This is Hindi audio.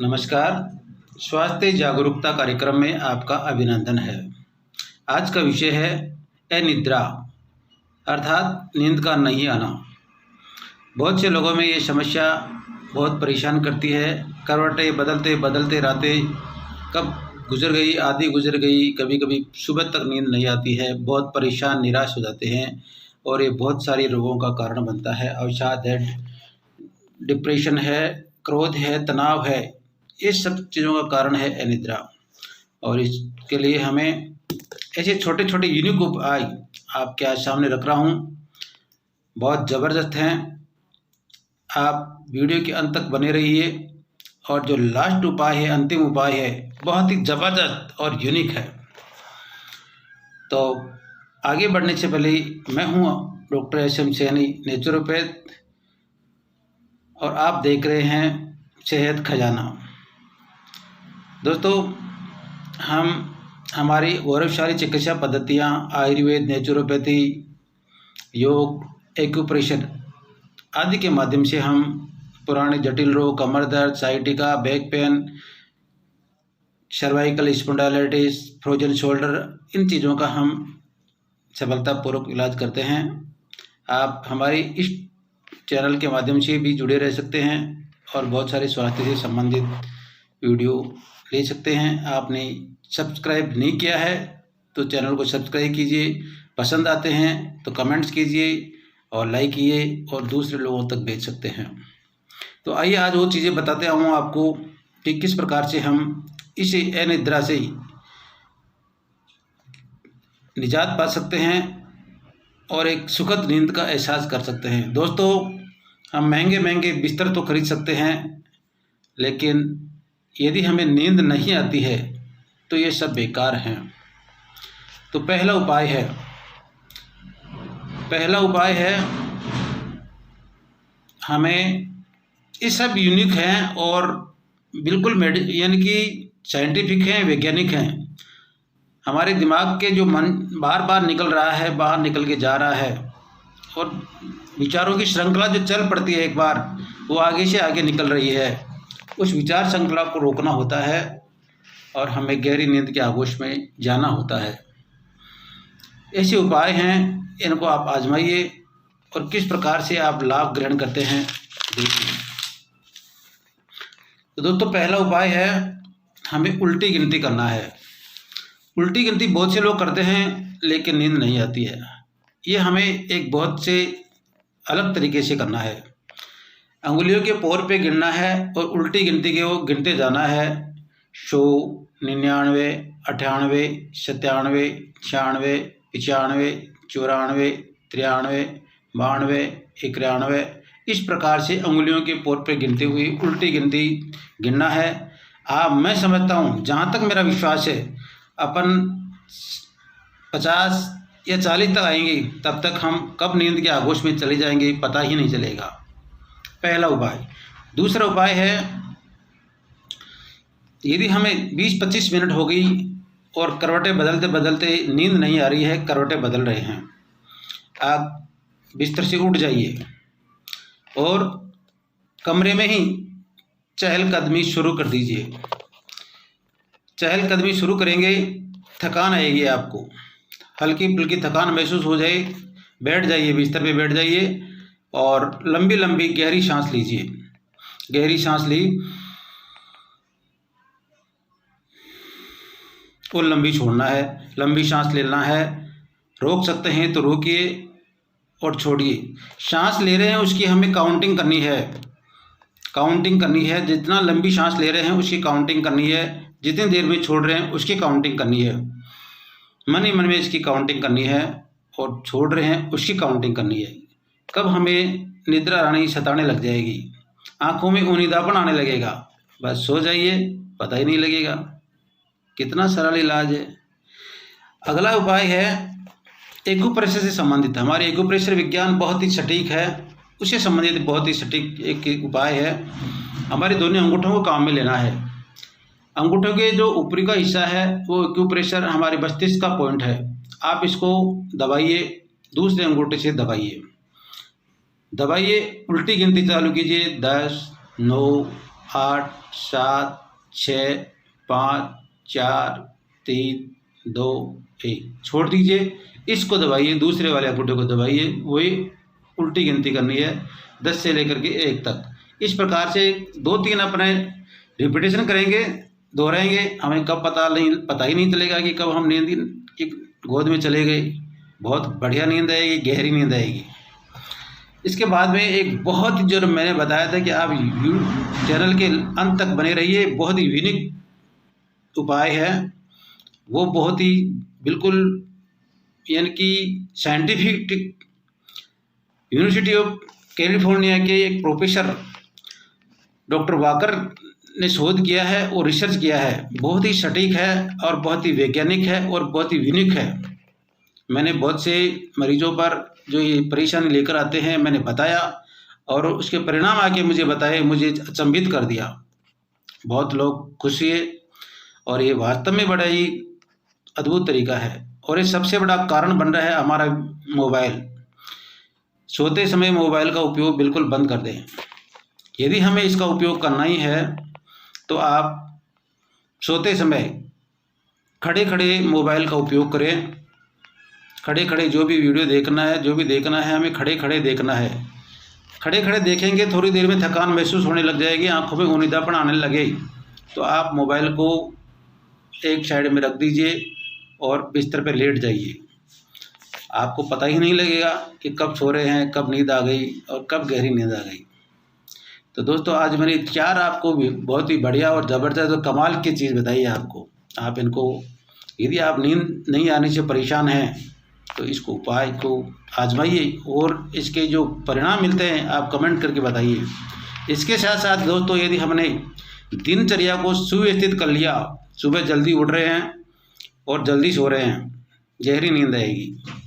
नमस्कार। स्वास्थ्य जागरूकता कार्यक्रम में आपका अभिनंदन है। आज का विषय है अनिद्रा अर्थात नींद का नहीं आना। बहुत से लोगों में ये समस्या बहुत परेशान करती है। करवटें बदलते बदलते रातें कब गुजर गई, आधी गुजर गई, कभी कभी सुबह तक नींद नहीं आती है। बहुत परेशान निराश हो जाते हैं और ये बहुत सारी रोगों का कारण बनता है। अवसाद है, डिप्रेशन है, क्रोध है, तनाव है, ये सब चीज़ों का कारण है अनिद्रा। और इसके लिए हमें ऐसे छोटे छोटे यूनिक उपाय आपके आज सामने रख रहा हूँ, बहुत ज़बरदस्त हैं। आप वीडियो के अंत तक बने रहिए और जो लास्ट उपाय है, अंतिम उपाय है, बहुत ही ज़बरदस्त और यूनिक है। तो आगे बढ़ने से पहले मैं हूँ डॉक्टर एस.एम. सैनी, नेचुरोपैथ, और आप देख रहे हैं सेहत खजाना। दोस्तों, हम हमारी गौरवशाली चिकित्सा पद्धतियाँ आयुर्वेद, नेचुरोपैथी, योग, एक्यूप्रेशर आदि के माध्यम से हम पुराने जटिल रोग, कमर दर्द, sciatica, back pain, cervical spondylitis, frozen shoulder, इन चीज़ों का हम सफलतापूर्वक इलाज करते हैं। आप हमारी इस चैनल के माध्यम से भी जुड़े रह सकते हैं और बहुत सारे स्वास्थ्य से संबंधित वीडियो ले सकते हैं। आपने सब्सक्राइब नहीं किया है तो चैनल को सब्सक्राइब कीजिए, पसंद आते हैं तो कमेंट्स कीजिए और लाइक कीजिए और दूसरे लोगों तक भेज सकते हैं। तो आइए आज वो चीज़ें बताते हूँ आपको कि किस प्रकार से हम इस अनिद्रा से निजात पा सकते हैं और एक सुखद नींद का एहसास कर सकते हैं। दोस्तों, हम महंगे महंगे बिस्तर तो खरीद सकते हैं, लेकिन यदि हमें नींद नहीं आती है तो ये सब बेकार हैं। तो पहला उपाय है हमें, ये सब यूनिक हैं और बिल्कुल यानी कि साइंटिफिक हैं, वैज्ञानिक हैं। हमारे दिमाग के जो मन बार बार निकल रहा है, बाहर निकल के जा रहा है, और विचारों की श्रृंखला जो चल पड़ती है एक बार, वो आगे से आगे निकल रही है। उस विचार श्रृंखला को रोकना होता है और हमें गहरी नींद के आगोश में जाना होता है। ऐसे उपाय हैं, इनको आप आजमाइए और किस प्रकार से आप लाभ ग्रहण करते हैं देखिए। तो दोस्तों, पहला उपाय है हमें उल्टी गिनती करना है। उल्टी गिनती बहुत से लोग करते हैं लेकिन नींद नहीं आती है। ये हमें एक बहुत से अलग तरीके से करना है। अंगुलियों के पोर पे गिनना है और उल्टी गिनती के वो गिनते जाना है। 100, 99, 98, 97, 96, 95, 94, 93, 92, 91, इस प्रकार से अंगुलियों के पोर पे गिनते हुए उल्टी गिनती गिनना है। मैं समझता हूँ, जहाँ तक मेरा विश्वास है, अपन 50 या 40 तक आएंगे, तब तक हम कब नींद के आगोश में चले जाएंगे पता ही नहीं चलेगा। पहला उपाय। दूसरा उपाय है, यदि हमें 20-25 मिनट हो गई और करवटें बदलते बदलते नींद नहीं आ रही है, करवटें बदल रहे हैं, आप बिस्तर से उठ जाइए और कमरे में ही चहलकदमी शुरू कर दीजिए। चहलकदमी शुरू करेंगे, थकान आएगी, आपको हल्की फुल्की थकान महसूस हो जाए, बैठ जाइए, बिस्तर पे बैठ जाइए और लंबी लंबी गहरी सांस लीजिए। गहरी सांस ली और लंबी छोड़ना है, लंबी सांस लेना है। रोक सकते हैं तो रोकिए और छोड़िए। सांस ले रहे हैं उसकी हमें काउंटिंग करनी है। जितना लंबी सांस ले रहे हैं उसकी काउंटिंग करनी है, जितनी देर में छोड़ रहे हैं उसकी काउंटिंग करनी है। मन ही मन में इसकी काउंटिंग करनी है और छोड़ रहे हैं उसकी काउंटिंग करनी है। कब हमें निद्रा रानी सताने लग जाएगी, आंखों में ऊनीदापन आने लगेगा, बस सो जाइए, पता ही नहीं लगेगा। कितना सरल इलाज है। अगला उपाय है एक्यूप्रेशर से संबंधित। हमारे एक्यूप्रेशर विज्ञान बहुत ही सटीक है, उससे संबंधित बहुत ही सटीक एक उपाय है। हमारे दोनों अंगूठों को काम में लेना है। अंगूठों के जो ऊपरी का हिस्सा है वो एक्यूप्रेशर हमारे मस्तिष्क का पॉइंट है। आप इसको दबाइए, दूसरे अंगूठे से दबाइए, उल्टी गिनती चालू कीजिए। 10, 9, 8 7 6 5 4 3 2 1 छोड़ दीजिए। इसको दबाइए, दूसरे वाले अंगूठे को दबाइए, वही उल्टी गिनती करनी है 10 से लेकर के 1 तक। इस प्रकार से 2-3 अपने रिपीटेशन करेंगे, दोहराएंगे, हमें कब पता ही नहीं चलेगा कि कब हम नींद की गोद में चले गए। बहुत बढ़िया नींद आएगी, गहरी नींद आएगी। इसके बाद में एक बहुत जो मैंने बताया था कि आप चैनल के अंत तक बने रहिए, बहुत ही यूनिक उपाय है, वो बहुत ही बिल्कुल यानी कि साइंटिफिक यूनिवर्सिटी ऑफ कैलिफोर्निया के एक प्रोफेसर डॉक्टर वाकर ने शोध किया है और रिसर्च किया है। बहुत ही सटीक है और बहुत ही वैज्ञानिक है और बहुत ही यूनिक है। मैंने बहुत से मरीजों पर जो ये परेशानी लेकर आते हैं मैंने बताया और उसके परिणाम आके मुझे बताए, मुझे अचंभित कर दिया। बहुत लोग खुश हुए और ये वास्तव में बड़ा ही अद्भुत तरीका है। और ये सबसे बड़ा कारण बन रहा है हमारा मोबाइल। सोते समय मोबाइल का उपयोग बिल्कुल बंद कर दें। यदि हमें इसका उपयोग करना ही है तो आप सोते समय खड़े खड़े मोबाइल का उपयोग करें। खड़े खड़े जो भी वीडियो देखना है, जो भी देखना है, हमें खड़े खड़े देखना है। खड़े खड़े देखेंगे, थोड़ी देर में थकान महसूस होने लग जाएगी, आंखों में ऊनीदापन आने लगे, तो आप मोबाइल को एक साइड में रख दीजिए और बिस्तर पर लेट जाइए। आपको पता ही नहीं लगेगा कि कब सो रहे हैं, कब नींद आ गई और कब गहरी नींद आ गई। तो दोस्तों, आज मैंने 4 आपको बहुत ही बढ़िया और ज़बरदस्त और कमाल की चीज़ बताई है आपको। आप इनको, यदि आप नींद नहीं आने से परेशान हैं तो इसको उपाय को आजमाइए और इसके जो परिणाम मिलते हैं आप कमेंट करके बताइए। इसके साथ साथ दोस्तों, यदि हमने दिनचर्या को सुव्यवस्थित कर लिया, सुबह जल्दी उठ रहे हैं और जल्दी सो रहे हैं, गहरी नींद आएगी।